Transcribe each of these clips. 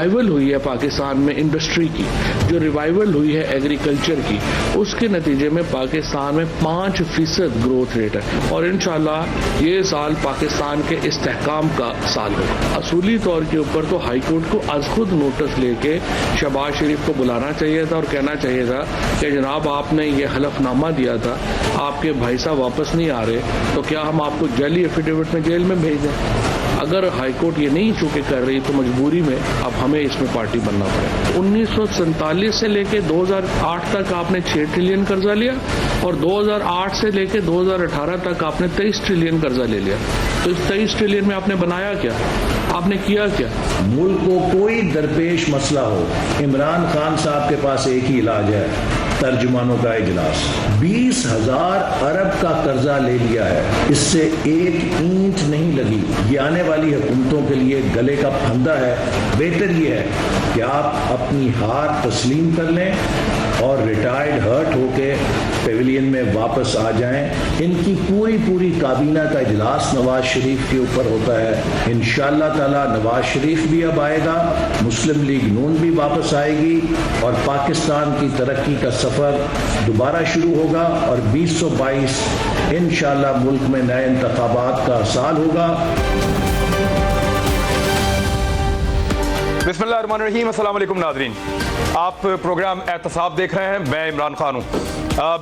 Revival हुई है पाकिस्तान में इंडस्ट्री की, जो रिवाइवल हुई है एग्रीकल्चर की, उसके नतीजे में पाकिस्तान में 5% ग्रोथ रेट है। और इंशाल्लाह ये साल पाकिस्तान के इस्तेहकाम का साल होगा। असूली तौर के ऊपर तो हाई कोर्ट को आज खुद नोटिस लेके शहबाज शरीफ को बुलाना चाहिए था और कहना चाहिए था कि जनाब आपने ये हलफनामा दिया था, आपके भाई साहब वापस नहीं आ रहे, तो क्या हम आपको जाली एफिडेविट में जेल में भेज दें? अगर हाईकोर्ट ये नहीं चूके कर रही तो मजबूरी में अब हमें इसमें पार्टी बनना पड़ेगा। 1947 से लेके 2008 तक आपने 6 ट्रिलियन कर्जा लिया और 2008 से लेके 2018 तक आपने 23 ट्रिलियन कर्जा ले लिया। तो इस 23 ट्रिलियन में आपने बनाया क्या? आपने किया क्या? मुल्क को कोई दरपेश मसला हो, इमरान खान साहब के पास एक ही इलाज है, तर्जुमानों का इजलास। 20,000 अरब का कर्जा ले लिया है, इससे एक ईंट नहीं लगी। ये आने वाली हुकूमतों के लिए गले का फंदा है। बेहतर ये है कि आप अपनी हार तस्लीम कर लें और रिटायर्ड हर्ट होके पेविलियन में वापस आ जाएं। इनकी पूरी काबीना का इजलास नवाज शरीफ के ऊपर होता है। इंशाअल्लाह ताला नवाज शरीफ भी अब आएगा, मुस्लिम लीग नून भी वापस आएगी और पाकिस्तान की तरक्की का सफर दोबारा शुरू होगा और 2022 इंशाअल्लाह मुल्क में नए इंतखाबात का साल होगा। बिस्मिल्लाहिर्रहमानिर्रहीम, अस्सलाम वालेकुम नाज़रीन, आप प्रोग्राम एहतसाब देख रहे हैं। मैं इमरान खान हूँ।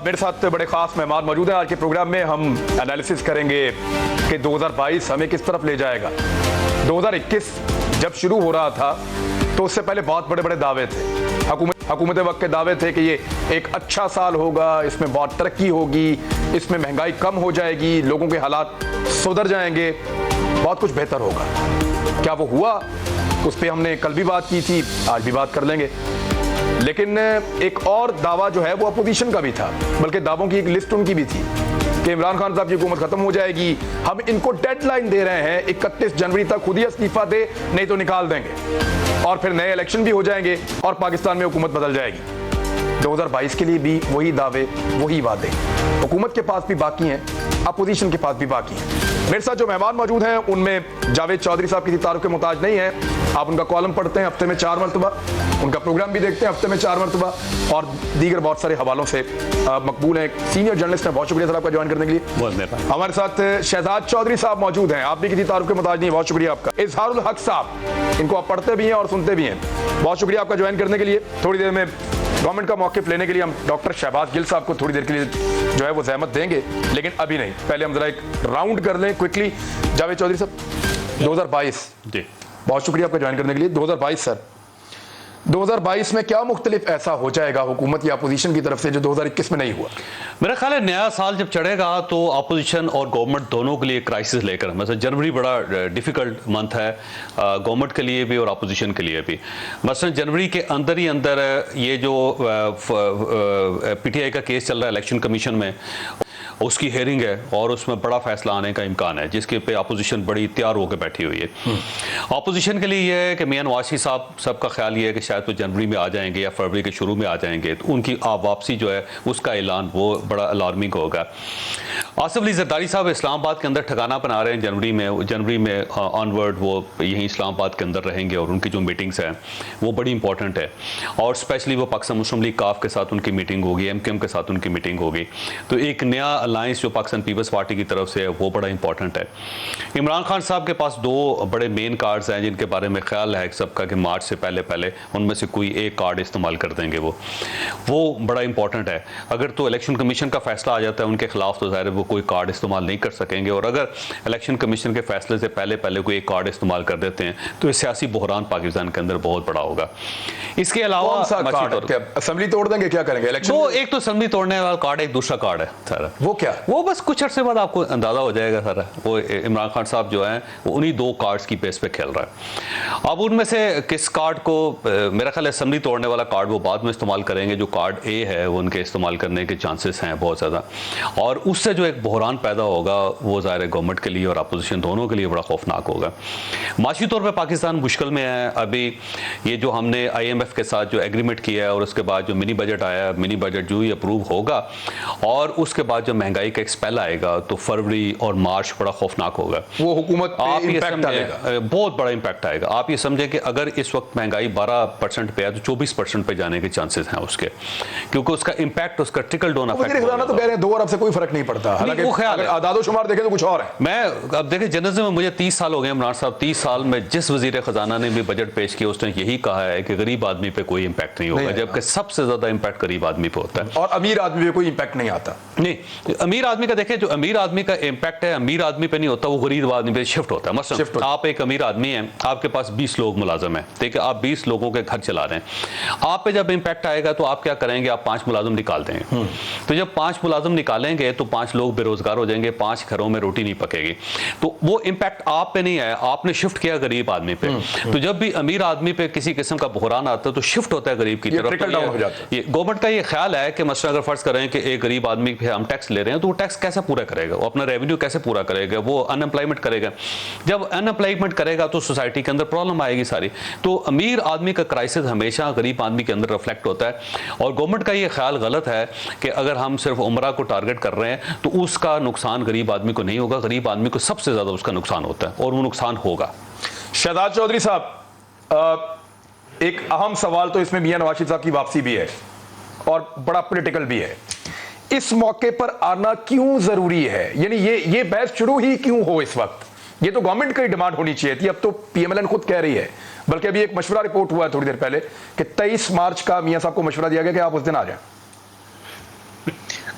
मेरे साथ बड़े ख़ास मेहमान मौजूद हैं। आज के प्रोग्राम में हम एनालिसिस करेंगे कि 2022 हमें किस तरफ ले जाएगा। 2021 जब शुरू हो रहा था तो उससे पहले बहुत बड़े बड़े दावे थे। हुकूमत वक्त के दावे थे कि ये एक अच्छा साल होगा, इसमें बहुत तरक्की होगी, इसमें महंगाई कम हो जाएगी, लोगों के हालात सुधर जाएंगे, बहुत कुछ बेहतर होगा। क्या वो हुआ? उस पर हमने कल भी बात की थी, आज भी बात कर लेंगे। लेकिन एक और दावा जो है वो अपोजिशन का भी था, बल्कि दावों की एक लिस्ट उनकी भी थी कि इमरान खान साहब की हुकूमत खत्म हो जाएगी। हम इनको डेडलाइन दे रहे हैं 31 जनवरी तक, खुद ही इस्तीफा दे, नहीं तो निकाल देंगे और फिर नए इलेक्शन भी हो जाएंगे और पाकिस्तान में हुकूमत बदल जाएगी। 2022 के लिए भी वही दावे, वही वादे हुकूमत के पास भी बाकी हैं, अपोजिशन के पास भी बाकी हैं। मेरे साथ जो मेहमान मौजूद हैं उनमें जावेद चौधरी साहब किसी तारुफ के मोहताज नहीं है। आप उनका कॉलम पढ़ते हैं हफ्ते में 4 मरतबा, उनका प्रोग्राम भी देखते हैं हफ्ते में 4 मरतबा और दीगर बहुत सारे हवालों से मकबूल हैं। सीनियर जर्नलिस्ट हैं। बहुत शुक्रिया सर आपका ज्वाइन करने के लिए। बहुत मेहरबानी। हमारे साथ शहजाद चौधरी साहब मौजूद हैं। आप भी किसी तारुफ के मोहताज नहीं है, बहुत शुक्रिया आपका। इजहारुल हक साहब, इनको आप पढ़ते भी हैं और सुनते भी हैं, बहुत शुक्रिया आपका ज्वाइन करने के लिए। थोड़ी देर में गवर्नमेंट का मौक़िफ़ लेने के लिए हम डॉक्टर शहबाज गिल साहब को थोड़ी देर के लिए जो है वो ज़हमत देंगे, लेकिन अभी नहीं। पहले हम जरा एक राउंड कर लें क्विकली। जावेद चौधरी साहब, 2022 जी, बहुत शुक्रिया आपका ज्वाइन करने के लिए। 2022 सर, 2022 में क्या मुख्तलिफ ऐसा हो जाएगा हुकूमत या अपोजिशन की तरफ से जो 2021 में नहीं हुआ? मेरा ख्याल है नया साल जब चढ़ेगा तो अपोजिशन और गवर्नमेंट दोनों के लिए क्राइसिस लेकर, मतलब जनवरी बड़ा डिफिकल्ट मंथ है गवर्नमेंट के लिए भी और अपोजिशन के लिए भी। मसलन जनवरी के अंदर ही अंदर ये जो पीटीआई का केस चल रहा है इलेक्शन कमीशन में, उसकी हेयरिंग है और उसमें बड़ा फैसला आने का इम्कान है, जिसके पे अपोजिशन बड़ी तैयार होकर बैठी हुई है। अपोजिशन के लिए यह है कि मियां नवाज शरीफ साहब सबका ख्याल ये है कि शायद वो जनवरी में आ जाएंगे या फरवरी के शुरू में आ जाएंगे, तो उनकी वापसी जो है उसका ऐलान वो बड़ा अलार्मिंग होगा। आसिफ अली जरदारी साहब इस्लामाबाद के अंदर ठिकाना बना रहे हैं जनवरी में ऑनवर्ड वो यहीं इस्लामाबाद के अंदर रहेंगे और उनकी जो मीटिंग्स हैं वो बड़ी इंपॉर्टेंट है और स्पेशली वो पाकिस्तान मुस्लिम लीग काफ के साथ उनकी मीटिंग होगी, एमकेएम के साथ उनकी मीटिंग होगी। तो एक नया अलायंस जो पाकिस्तान पीपल्स पार्टी की तरफ से है वो बड़ा इंपॉर्टेंट है। इमरान खान साहब के पास 2 बड़े मेन कार्ड्स हैं जिनके बारे में ख्याल है सबका कि मार्च से पहले उनमें से कोई एक कार्ड इस्तेमाल कर देंगे, वो बड़ा इंपॉर्टेंट है। अगर तो इलेक्शन कमीशन का फैसला आ जाता है उनके खिलाफ तो ज़ाहिर है वो कोई कार्ड इस्तेमाल नहीं कर सकेंगे, और अगर इलेक्शन कमीशन के फैसले से पहले कोई एक कार्ड इस्तेमाल कर देते हैं तो ये सियासी बहरान पाकिस्तान के अंदर बहुत बड़ा होगा। इसके अलावा असेंबली तोड़ देंगे, क्या करेंगे इलेक्शन? तो एक तो असेंबली तोड़ने वाला कार्ड, एक दूसरा कार्ड है सारा। वो क्या? वो बस कुछ अर्से बाद आपको अंदाजा हो जाएगा सारा। वो इमरान खान साहब जो हैं वो उन्हीं 2 कार्ड्स की बेस पे खेल रहा है। अब उनमें से किस कार्ड को, मेरा ख्याल है असेंबली तोड़ने वाला कार्ड वो बाद में इस्तेमाल करेंगे। जो कार्ड ए है वो उनके इस्तेमाल करने के चांसेस हैं बहुत ज़्यादा, और उससे जो एक बहरान पैदा होगा वो ज़ाहिर है गवर्नमेंट के लिए और अपोजिशन दोनों के लिए बड़ा खौफनाक होगा। माशी तौर पर पाकिस्तान मुश्किल में है। अभी ये जो हमने IMF के साथ जो एग्रीमेंट किया है और उसके बाद जो मिनी बजट आया, मिनी बजट जो ही अप्रूव होगा और उसके बाद जो महंगाई महंगाई का एक स्पेल आएगा तो फरवरी और मार्च बड़ा खौफनाक होगा। वो हुकूमत पे आप ये इम्पैक्ट आएगा, समझे बहुत बड़ा इम्पैक्ट आएगा। आप ये समझे कि अगर इस वक्त महंगाई 12% पे है तो 24% पे जाने के चांसेस हैं उसके, क्योंकि उसका इम्पैक्ट, उसका ट्रिकल डाउन वज़ीर ख़ज़ाना तो कह रहे हैं 2 अरब से कोई फर्क नहीं पड़ता, हालांकि वो ख्याल अगर है। आदादो शुमार देखें तो कुछ और है। मैं अब देखिए जर्नलिज्म में मुझे 30 साल हो गए इमरान साहब, 30 साल में जिस वजीर खजाना ने भी बजट पेश किया उसने यही कहा है कि गरीब आदमी पे कोई इम्पैक्ट नहीं होगा, जबकि सबसे ज्यादा इम्पैक्ट गरीब आदमी पे होता है और अमीर आदमी पे कोई इम्पैक्ट नहीं आता। नहीं, अमीर आदमी का देखें, जो अमीर आदमी का इम्पैक्ट है अमीर आदमी पे नहीं होता, वो गरीब आदमी पे शिफ्ट होता है। मसलन आप एक अमीर आदमी हैं, आपके पास 20 लोग मुलाजिम हैं, ठीक है, आप 20 लोगों के घर चला रहे हैं, आप पे जब इम्पैक्ट आएगा तो आप क्या करेंगे, आप 5 मुलाजिम निकाल देंगे। तो जब 5 मुलाजिम निकालेंगे तो 5 लोग बेरोजगार हो जाएंगे, 5 घरों में रोटी नहीं पकेगी, तो वो इम्पैक्ट आप पे नहीं आया, आपने शिफ्ट किया गरीब आदमी पे। तो जब भी अमीर आदमी पे किसी किस्म का बहरान आता है तो शिफ्ट होता है गरीब की तरफ। ये गवर्नमेंट का ये ख्याल है कि मसलन अगर फर्ज करें कि एक गरीब आदमी पे हम टैक्स ले रहे हैं तो वो टैक्स कैसे पूरा करेगा, वो अपना रेवेन्यू कैसे पूरा करेगा, वो अनएम्प्लॉयमेंट करेगा। जब अनएम्प्लॉयमेंट करेगा तो सोसाइटी के अंदर प्रॉब्लम आएगी सारी। तो अमीर आदमी का क्राइसिस हमेशा गरीब आदमी के अंदर रिफ्लेक्ट होता है, और गवर्नमेंट का ये ख्याल गलत है कि अगर हम सिर्फ उमरा को टारगेट कर रहे हैं तो उसका नुकसान गरीब आदमी को नहीं होगा, गरीब आदमी को सबसे ज्यादा उसका नुकसान होता है और वो नुकसान होगा। शहजाद चौधरी साहब, एक अहम सवाल तो इसमें मियां नवाज शरीफ साहब की वापसी भी है और बड़ा पॉलिटिकल भी है। इस मौके पर आना क्यों जरूरी है, यानी ये बहस शुरू ही क्यों हो इस वक्त? ये तो गवर्नमेंट की डिमांड होनी चाहिए थी, अब तो पीएमएलएन खुद कह रही है, बल्कि अभी एक मशवरा रिपोर्ट हुआ है थोड़ी देर पहले कि 23 मार्च का मियां साहब को मशवरा दिया गया कि आप उस दिन आ जाएं।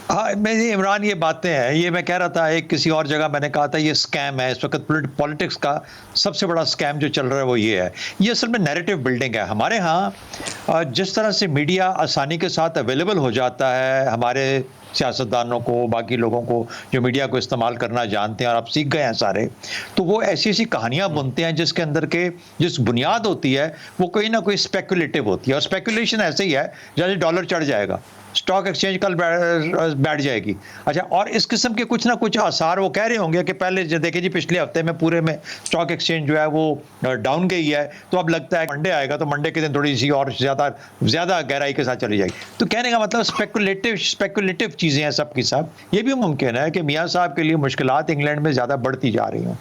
हाँ, मैं ये इमरान, ये बातें हैं, ये मैं कह रहा था एक किसी और जगह मैंने कहा था ये स्कैम है। इस वक्त पॉलिटिक्स का सबसे बड़ा स्कैम जो चल रहा है वो ये है, ये असल में नैरेटिव बिल्डिंग है। हमारे यहाँ जिस तरह से मीडिया आसानी के साथ अवेलेबल हो जाता है, हमारे सियासतदानों को, बाकी लोगों को जो मीडिया को इस्तेमाल करना जानते हैं और आप सीख गए हैं सारे, तो वो ऐसी ऐसी कहानियाँ बुनते हैं जिसके अंदर के जिस बुनियाद होती है वो कोई ना कोई स्पेकुलेटिव होती है। और स्पेकुलेशन ऐसे ही है जैसे डॉलर चढ़ जाएगा, स्टॉक एक्सचेंज कल बैठ जाएगी। अच्छा, और इस किस्म के कुछ ना कुछ आसार वो कह रहे होंगे कि पहले देखिए जी पिछले हफ्ते में पूरे में स्टॉक एक्सचेंज जो है वो डाउन गई है, तो अब लगता है मंडे आएगा तो मंडे के दिन थोड़ी सी और ज़्यादा गहराई के साथ चली जाएगी। तो कहने का मतलब स्पेकुलेटिव चीज़ें हैं सब की सब। ये भी मुमकिन है कि मियाँ साहब के लिए मुश्किलात इंग्लैंड में ज़्यादा बढ़ती जा रही हों,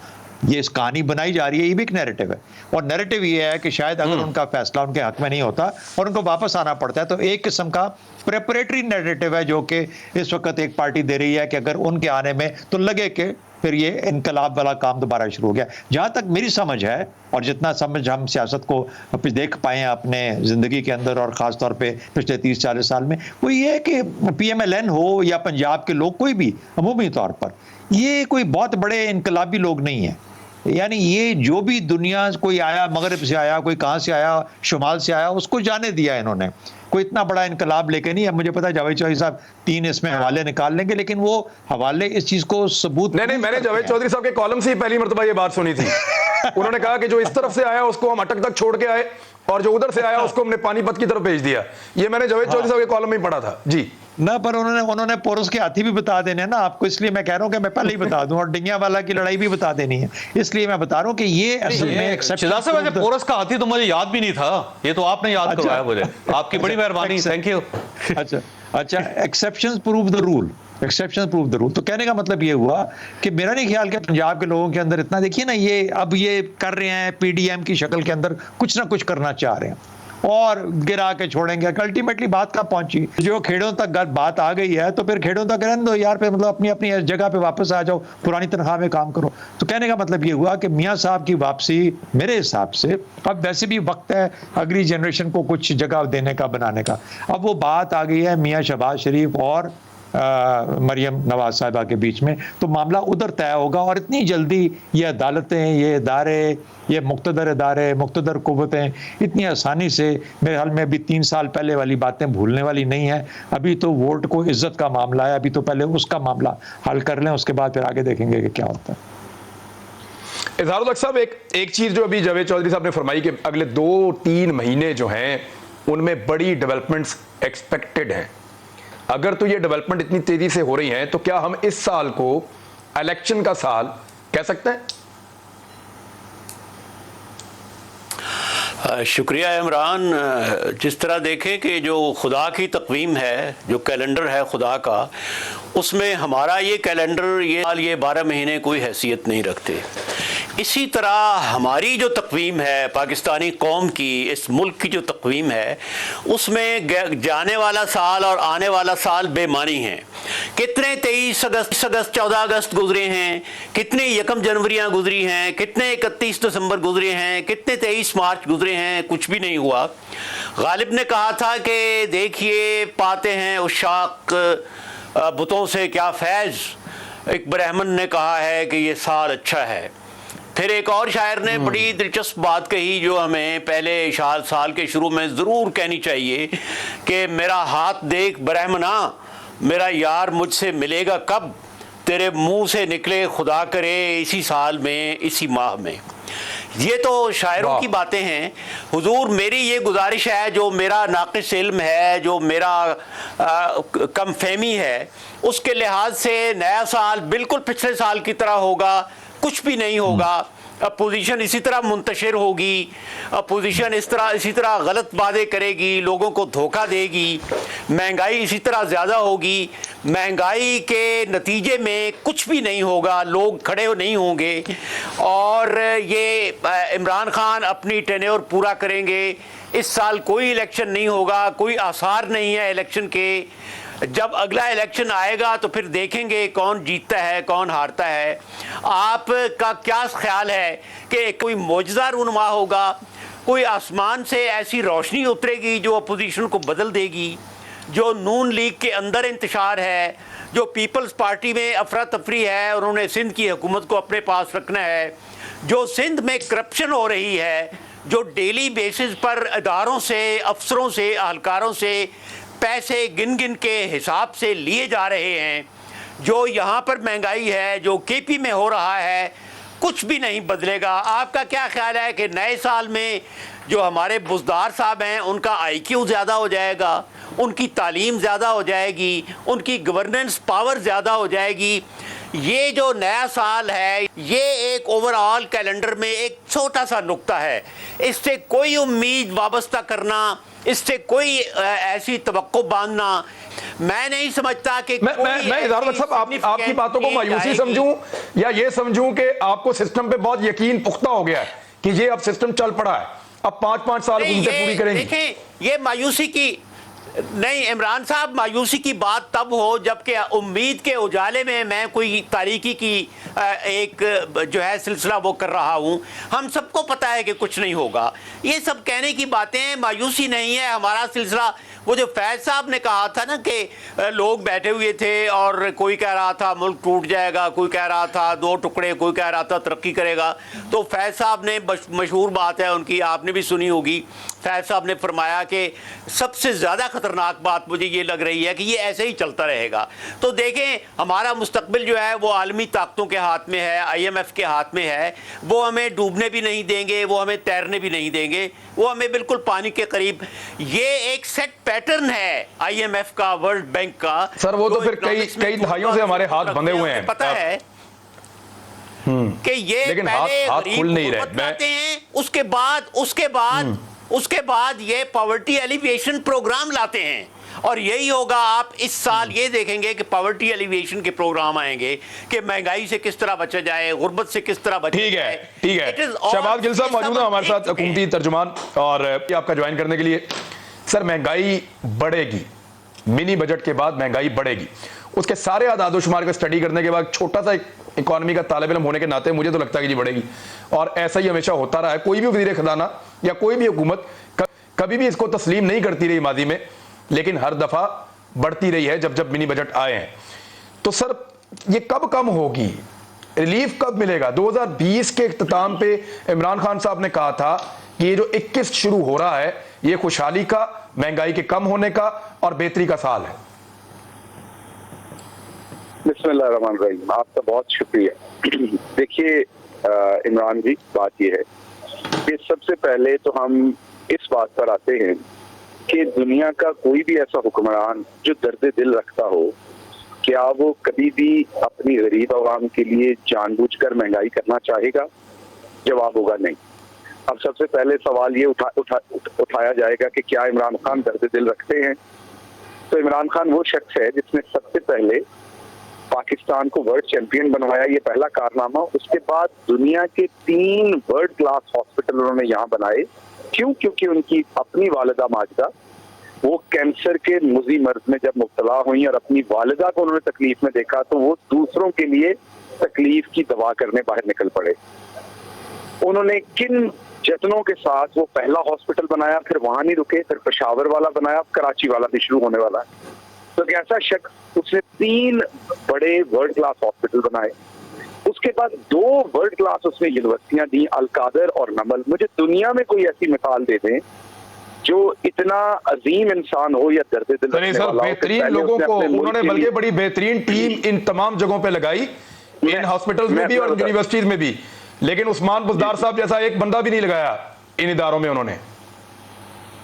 ये इस कहानी बनाई जा रही है, ये भी एक नैरेटिव है। और नैरेटिव ये है कि शायद अगर उनका फैसला उनके हक में नहीं होता और उनको वापस आना पड़ता है, तो एक किस्म का प्रेपरेटरी नैरेटिव है जो कि इस वक्त एक पार्टी दे रही है कि अगर उनके आने में तो लगे कि फिर ये इनकलाब वाला काम दोबारा शुरू हो गया। जहाँ तक मेरी समझ है और जितना समझ हम सियासत को देख पाए हैं अपने ज़िंदगी के अंदर और ख़ास तौर पे पिछले 30-40 साल में, वो ये है कि PMLN हो या पंजाब के लोग, कोई भी अमूमी तौर पर ये कोई बहुत बड़े इनकलाबी लोग नहीं हैं। यानी ये जो भी दुनिया कोई आया, मगरब से आया, कोई कहाँ से आया, शुमाल से आया, उसको जाने दिया इन्होंने। कोई इतना बड़ा इनकलाब लेके नहीं। अब मुझे पता है जावेद चौधरी साहब 3 इसमें हवाले निकाल लेंगे, लेकिन वो हवाले इस चीज को सबूत नहीं, मैंने जावेद चौधरी साहब के कॉलम से ही पहली मर्तबा ये बात सुनी थी। उन्होंने कहा कि जो इस तरफ से आया उसको हम अटक तक छोड़ के आए और जो उधर से आया उसको हमने पानीपत की तरफ भेज दिया। ये मैंने जावेद चौधरी साहब के कॉलम में ही पढ़ा था जी। ना, पर उन्होंने पोरस के हाथी भी बता देने हैं ना आपको, इसलिए मैं कह रहा हूं कि मैं पहले ही बता दूं, और डिंगिया वाला की लड़ाई भी बता देनी है, इसलिए मैं बता रहा हूं कि ये असल में पोरस का हाथी तो मुझे याद भी नहीं था, ये तो आपने याद करवाया मुझे, आपकी बड़ी मेहरबानी, थैंक यू। अच्छा, exceptions prove the rule, exception prove the rule. तो कहने का मतलब ये हुआ कि मेरा नहीं ख्याल कि पंजाब के लोगों के अंदर इतना, देखिए ना, ये अब ये कर रहे हैं PDM की शक्ल के अंदर कुछ ना कुछ करना चाह रहे हैं और गिरा के छोड़ेंगे। अल्टीमेटली बात कहाँ पहुंची, जो खेड़ों तक बात आ गई है तो फिर खेड़ों तक रहने दो यार, पे मतलब अपनी अपनी जगह पे वापस आ जाओ, पुरानी तनख्वाह में काम करो। तो कहने का मतलब ये हुआ कि मियाँ साहब की वापसी मेरे हिसाब से अब वैसे भी वक्त है अगली जनरेशन को कुछ जगह देने का, बनाने का। अब वो बात आ गई है मियाँ शहबाज शरीफ और मरियम नवाज साहिबा के बीच में, तो मामला उधर तय होगा। और इतनी जल्दी ये अदालतें, ये इदारे, ये मुक़्तदर इदारे, मुक़्तदर कुव्वतें इतनी आसानी से मेरे ख्याल में अभी 3 साल पहले वाली बातें भूलने वाली नहीं है। अभी तो वोट को इज्जत का मामला है, अभी तो पहले उसका मामला हल कर लें, उसके बाद फिर आगे देखेंगे कि क्या होता है। इजहारुल हक साहब, एक चीज़ जो अभी जावेद चौधरी साहब ने फरमाई कि अगले 2-3 महीने जो हैं उनमें बड़ी डेवलपमेंट्स एक्सपेक्टेड हैं। अगर तो ये डेवलपमेंट इतनी तेजी से हो रही है तो क्या हम इस साल को इलेक्शन का साल कह सकते हैं? शुक्रिया इमरान। जिस तरह देखें कि जो खुदा की तकवीम है, जो कैलेंडर है खुदा का, उसमें हमारा ये कैलेंडर ये 12 महीने कोई हैसियत नहीं रखते। इसी तरह हमारी जो तकवीम है पाकिस्तानी कौम की, इस मुल्क की जो तकवीम है, उसमें जाने वाला साल और आने वाला साल बेमानी हैं। कितने 23 अगस्त 14 अगस्त गुजरे हैं, कितने 1 जनवरियाँ गुजरी हैं, कितने 31 दिसंबर गुजरे हैं, कितने 23 मार्च गुजरे हैं, कुछ भी नहीं हुआ। गालिब ने कहा था कि देखिए पाते हैं उशाक बुतों से क्या फैज़। एक ब्राह्मण ने कहा है कि ये साल अच्छा है। फिर एक और शायर ने बड़ी दिलचस्प बात कही जो हमें पहले साल के शुरू में ज़रूर कहनी चाहिए कि मेरा हाथ देख ब्राह्मणा, मेरा यार मुझसे मिलेगा कब, तेरे मुंह से निकले खुदा करे इसी साल में इसी माह में। ये तो शायरों की बातें हैं। हुजूर मेरी ये गुजारिश है, जो मेरा नाक़िस इल्म है, जो मेरा कम फहमी है, उसके लिहाज से नया साल बिल्कुल पिछले साल की तरह होगा, कुछ भी नहीं होगा। अपोजिशन इसी तरह मुंतशिर होगी, अपोजिशन इसी तरह गलत बातें करेगी, लोगों को धोखा देगी, महंगाई इसी तरह ज़्यादा होगी। महंगाई के नतीजे में कुछ भी नहीं होगा, लोग खड़े नहीं होंगे और ये इमरान खान अपनी टेन्योर पूरा करेंगे। इस साल कोई इलेक्शन नहीं होगा, कोई आसार नहीं है इलेक्शन के। जब अगला इलेक्शन आएगा तो फिर देखेंगे कौन जीतता है कौन हारता है। आपका क्या ख्याल है कि कोई मौजज़ा रूनुमा होगा, कोई आसमान से ऐसी रोशनी उतरेगी जो अपोजिशन को बदल देगी, जो नून लीग के अंदर इंतशार है, जो पीपल्स पार्टी में अफरा तफरी है, उन्होंने सिंध की हुकूमत को अपने पास रखना है, जो सिंध में करप्शन हो रही है, जो डेली बेसिस पर इदारों से, अफसरों से, अहलकारों से पैसे गिन गिन के हिसाब से लिए जा रहे हैं, जो यहाँ पर महंगाई है, जो केपी में हो रहा है, कुछ भी नहीं बदलेगा। आपका क्या ख्याल है कि नए साल में जो हमारे बुज़दार साहब हैं उनका IQ ज़्यादा हो जाएगा, उनकी तालीम ज़्यादा हो जाएगी, उनकी गवर्नेंस पावर ज़्यादा हो जाएगी। ये जो नया साल है ये एक ओवरऑल कैलेंडर में एक छोटा सा नुक्ता है। इससे कोई उम्मीद वाबस्ता करना, इससे कोई ऐसी तवक्को बांधना, मैं नहीं समझता कि मैं इजाज़त साहब आपकी बातों को मायूसी समझूं या ये समझूं कि आपको सिस्टम पे बहुत यकीन पुख्ता हो गया है कि ये अब सिस्टम चल पड़ा है, अब 5-5 साल घूमते पूरी करेंगे। देखें ये मायूसी की नहीं इमरान साहब, मायूसी की बात तब हो जबकि उम्मीद के उजाले में मैं कोई तारीकी की एक जो है सिलसिला वो कर रहा हूँ। हम सबको पता है कि कुछ नहीं होगा, ये सब कहने की बातें हैं, मायूसी नहीं है हमारा सिलसिला। वो जो फैज साहब ने कहा था ना कि लोग बैठे हुए थे और कोई कह रहा था मुल्क टूट जाएगा, कोई कह रहा था 2 टुकड़े, कोई कह रहा था तरक्की करेगा, तो फैज साहब ने मशहूर बात है उनकी, आपने भी सुनी होगी, फैज साहब ने फरमाया कि सबसे ज़्यादा ख़तरनाक बात मुझे ये लग रही है कि ये ऐसे ही चलता रहेगा। तो देखें हमारा मुस्तकबिल जो है वो आलमी ताकतों के हाथ में है, IMF के हाथ में है। वो हमें डूबने भी नहीं देंगे, वो हमें तैरने भी नहीं देंगे, वो हमें बिल्कुल पानी के करीब। ये एक सेट पैटर्न है IMF का, वर्ल्ड बैंक का। सर वो तो फिर कई दहाइयों से हमारे हाथ बंधे हुए हैं, पता है कि ये लेकिन पहले हाथ खुल नहीं रहे। बनाते हैं, उसके बाद ये पॉवर्टी एलिवेशन प्रोग्राम लाते हैं और यही होगा। आप इस साल ये देखेंगे कि पॉवर्टी एलिवेशन के प्रोग्राम आएंगे कि महंगाई से किस तरह बचा जाए, गुर्बत से किस तरह बचा जाए। ठीक है। शहबाज गिल साहब मौजूद हैं हमारे साथ, हुकूमती तर्जुमान, और आपका ज्वाइन करने के लिए। सर महंगाई बढ़ेगी, मिनी बजट के बाद महंगाई बढ़ेगी, उसके सारे आदाद-ओ-शुमार का स्टडी करने के बाद छोटा सा इकोनॉमी का तालिब इल्म होने के नाते मुझे तो लगता है कि जी बढ़ेगी, और ऐसा ही हमेशा होता रहा है। कोई भी वज़ीर ख़ज़ाना या कोई भी हुकूमत कभी भी इसको तस्लीम नहीं करती रही माजी में, लेकिन हर दफ़ा बढ़ती रही है जब मिनी बजट आए हैं। तो सर ये कब कम होगी, रिलीफ कब मिलेगा? 2020 के इख्तिताम पे इमरान खान साहब ने कहा था कि ये जो 21 शुरू हो रहा है ये खुशहाली का, महंगाई के कम होने का और बेहतरी का साल है। बिस्मिल्लाहिर्रहमानिर्रहीम, आपका बहुत शुक्रिया। देखिए इमरान जी, बात यह है कि सबसे पहले तो हम इस बात पर आते हैं कि दुनिया का कोई भी ऐसा हुक्मरान जो दर्द दिल रखता हो, क्या वो कभी भी अपनी गरीब आवाम के लिए जानबूझकर महंगाई करना चाहेगा? जवाब होगा नहीं। अब सबसे पहले सवाल ये उठाया जाएगा कि क्या इमरान खान दर्द दिल रखते हैं। तो इमरान खान वो शख्स है जिसने सबसे पहले पाकिस्तान को वर्ल्ड चैंपियन बनवाया, ये पहला कारनामा। उसके बाद दुनिया के 3 वर्ल्ड क्लास हॉस्पिटल उन्होंने यहाँ बनाए। क्यों? क्योंकि उनकी अपनी वालिदा माजिदा वो कैंसर के मुज़ी मर्ज में जब मुब्तला हुई और अपनी वालिदा को उन्होंने तकलीफ में देखा तो वो दूसरों के लिए तकलीफ की दवा करने बाहर निकल पड़े। उन्होंने किन जतनों के साथ वो पहला हॉस्पिटल बनाया, फिर वहां नहीं रुके, फिर पेशावर वाला बनाया, कराची वाला भी शुरू होने वाला है। तो एक ऐसा शख्स, उसने 3 बड़े वर्ल्ड क्लास हॉस्पिटल बनाए। उसके बाद 2 वर्ल्ड क्लास उसने यूनिवर्सिटियां दी, अलकादर और नमल। मुझे दुनिया में कोई ऐसी मिसाल दे दें जो इतना अजीम इंसान हो या दर्द दिल नहीं सर, बेहतरीन लोगों को उन्होंने बल्कि बड़ी बेहतरीन टीम इन तमाम जगहों पे लगाई, इन हॉस्पिटल्स में भी और यूनिवर्सिटीज में भी, लेकिन उस्मान बुज़दार साहब जैसा एक बंदा भी नहीं लगाया इन इदारों में उन्होंने।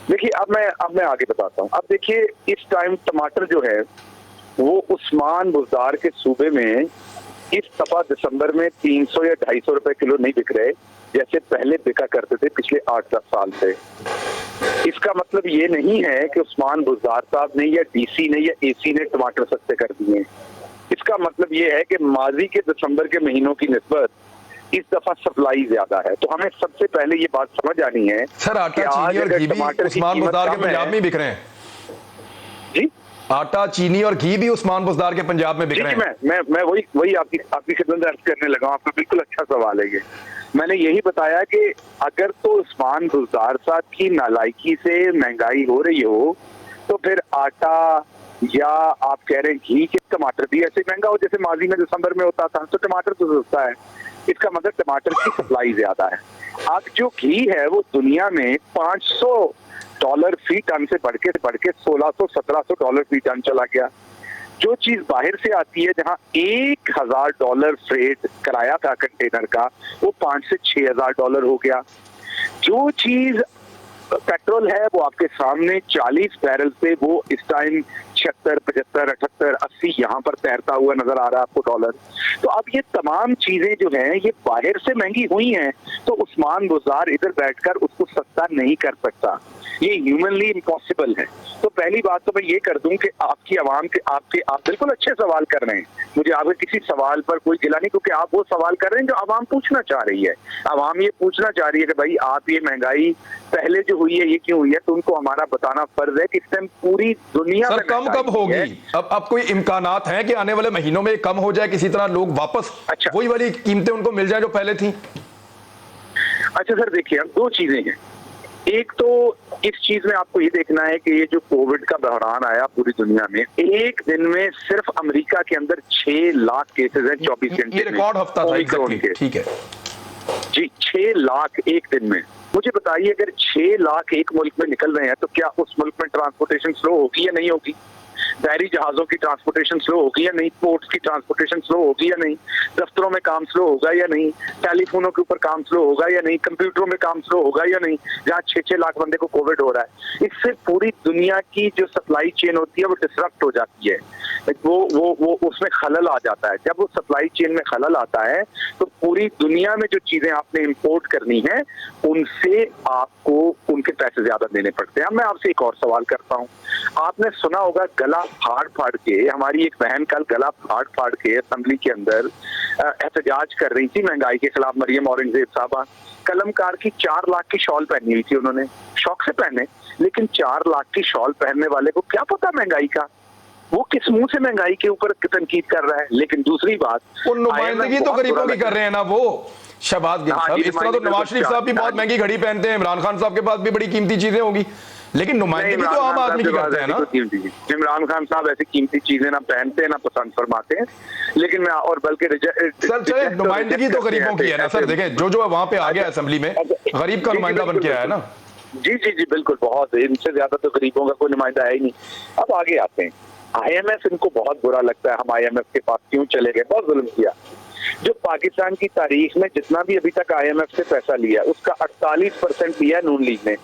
देखिए अब मैं आगे बताता हूँ। अब देखिए इस टाइम टमाटर जो है वो उस्मान बुज़दार के सूबे में इस दफा दिसंबर में 300 या 250 रुपए किलो नहीं बिक रहे जैसे पहले बिका करते थे पिछले 8-10 साल से। इसका मतलब ये नहीं है कि उस्मान बुज़दार साहब ने या डीसी ने या एसी ने टमाटर सस्ते कर दिए। इसका मतलब ये है कि माजी के दिसंबर के महीनों की निस्बत इस दफा सप्लाई ज्यादा है। तो हमें सबसे पहले ये बात समझ आनी है सर, आटा चीनी और घी भी उस्मान बुज़दार के पंजाब में बिक रहे हैं जी। आटा चीनी और घी भी उस्मान बुज़दार के पंजाब में बिक रहे हैं। मैं वही आपकी खिदमत अर्ज करने लगा हूं। आपका बिल्कुल अच्छा सवाल है ये। मैंने यही बताया कि अगर तो उस्मान बुज़दार साहब की नालायकी से महंगाई हो रही हो तो फिर आटा या आप कह रहे हैं घी के, टमाटर भी ऐसे महंगा हो जैसे माजी में दिसंबर में होता था। तो टमाटर तो सस्ता है, इसका मतलब टमाटर की सप्लाई ज्यादा है। अब जो घी है वो दुनिया में $500 फी टन से बढ़ के $1600-1700 फी टन चला गया। जो चीज बाहर से आती है जहां $1000 फ्रेट किराया था कंटेनर का, वो $5,000 से $6,000 हो गया। जो चीज पेट्रोल है वो आपके सामने 40 बैरल से वो इस टाइम 76, 75, 78, 80 यहाँ पर तैरता हुआ नजर आ रहा है आपको डॉलर। तो अब ये तमाम चीजें जो हैं ये बाहर से महंगी हुई हैं, तो उस्मान बुज़दार इधर बैठकर उसको सस्ता नहीं कर सकता। ये ह्यूमनली इम्पॉसिबल है। तो पहली बात तो मैं ये कर दूं कि आपकी आवाम के आप बिल्कुल अच्छे सवाल कर रहे हैं, मुझे आपके किसी सवाल पर कोई गिला नहीं, क्योंकि आप वो सवाल कर रहे हैं जो आवाम पूछना चाह रही है। आवाम ये पूछना चाह रही है कि भाई आप ये महंगाई पहले जो हुई है ये क्यों हुई है, तो उनको हमारा बताना फर्ज है कि इस टाइम पूरी दुनिया में कम कब होगी। अब कोई इम्कानात है कि आने वाले महीनों में कम हो जाए, किसी तरह लोग वापस वही वाली कीमतें उनको मिल जाए जो पहले थी। अच्छा सर देखिए, अब 2 चीजें हैं। एक तो इस चीज में आपको ये देखना है कि ये जो कोविड का बहरान आया पूरी दुनिया में, एक दिन में सिर्फ अमेरिका के अंदर 6 लाख केसेस हैं 24 घंटे में। ये रिकॉर्ड हफ्ता था एग्जैक्टली, ठीक है जी, 6 लाख एक दिन में। मुझे बताइए अगर 6 लाख एक मुल्क में निकल रहे हैं तो क्या उस मुल्क में ट्रांसपोर्टेशन स्लो होगी या नहीं होगी? बहरी जहाजों की ट्रांसपोर्टेशन स्लो होगी या नहीं? पोर्ट्स की ट्रांसपोर्टेशन स्लो होगी या नहीं? दफ्तरों में काम स्लो होगा या नहीं? टेलीफोनों के ऊपर काम स्लो होगा या नहीं? कंप्यूटरों में काम स्लो होगा या नहीं? जहाँ 6-6 लाख बंदे को कोविड हो रहा है, इससे पूरी दुनिया की जो सप्लाई चेन होती है वो डिसरप्ट हो जाती है, वो उसमें खलल आ जाता है। जब वो सप्लाई चेन में खलल आता है तो पूरी दुनिया में जो चीजें आपने इंपोर्ट करनी है उनसे आपको उनके पैसे ज्यादा देने पड़ते हैं। अब मैं आपसे एक और सवाल करता हूँ। आपने सुना होगा गला फाड़ के, हमारी एक बहन कल गला फाड़ के असेंबली के अंदर एहतजाज कर रही थी महंगाई के खिलाफ, मरियम औरंगजेब साहबा। कलमकार की 4 लाख की शॉल पहनी हुई थी उन्होंने, शौक से पहने, लेकिन 4 लाख की शॉल पहनने वाले को क्या पता महंगाई का, वो किस मुंह से महंगाई के ऊपर तनकीद कर रहा है। लेकिन दूसरी बात, वो नुमाइंदगी तो गरीबों की कर रहे हैं ना वो शहबाज गिल साहब। इस तरह तो नवाज शरीफ साहब भी बहुत महंगी घड़ी पहनते हैं, इमरान खान साहब के पास भी बड़ी कीमती चीजें होगी, लेकिन नुमाइंदगी तो आम आदमी की करते हैं ना। इमरान खान साहब ऐसी कीमती चीजें ना पहनते हैं ना पसंद फरमाते हैं, लेकिन मैं और बल्कि सर चले नुमाइंदगी तो गरीबों की है ना सर। देखें जो वहां पे आ गया असेंबली में, गरीब का नुमाइंदा बन के आया ना। जी बिल्कुल, बहुत, इनसे ज्यादा तो गरीबों का कोई नुमाइंदा है ही नहीं। अब आगे आते हैं, IMF इनको बहुत बुरा लगता है, हम IMF के पास क्यों चले गए, बहुत जुल्म किया। जो पाकिस्तान की तारीख में जितना भी अभी तक IMF से पैसा लिया उसका 48% लिया नून लीग ने,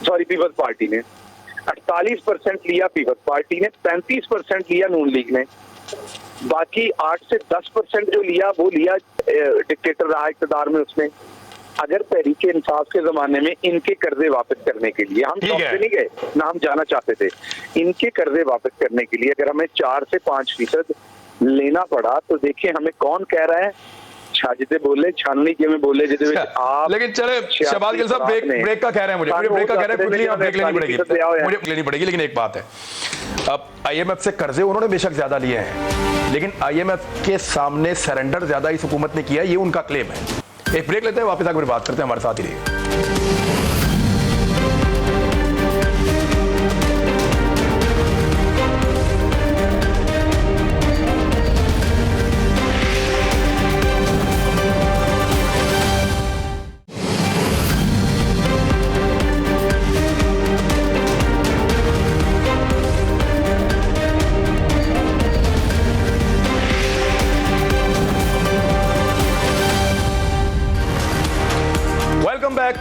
सॉरी पीपल्स पार्टी ने। 48% लिया पीपल्स पार्टी ने, 35% लिया नून लीग ने, बाकी 8 से 10% जो लिया वो लिया डिक्टेटर रहा इक़्तिदार में उसने। अगर तहरीक इंसाफ के जमाने में इनके कर्जे वापस करने के लिए हम शौक से नहीं गए, ना हम जाना चाहते थे, इनके कर्जे वापस करने के लिए अगर हमें 4 से 5% लेना पड़ा तो देखिए हमें कौन कह रहा है, छाजते बोले छाननी के में बोले जिदे आप। लेकिन चले शहबाज गिल साहब ब्रेक का कह रहे हैं, मुझे ब्रेक का कह रहे हैं, क्विकली आप ब्रेक लेनी पड़ेगी, मुझे लेनी पड़ेगी। लेकिन एक बात है, अब IMF से कर्जे उन्होंने बेशक ज्यादा लिए हैं, लेकिन IMF के सामने सरेंडर ज्यादा इस हुकूमत ने किया, ये उनका क्लेम है। एक ब्रेक लेते हैं, वापस आकर बात करते हैं, हमारे साथ ही रहिए।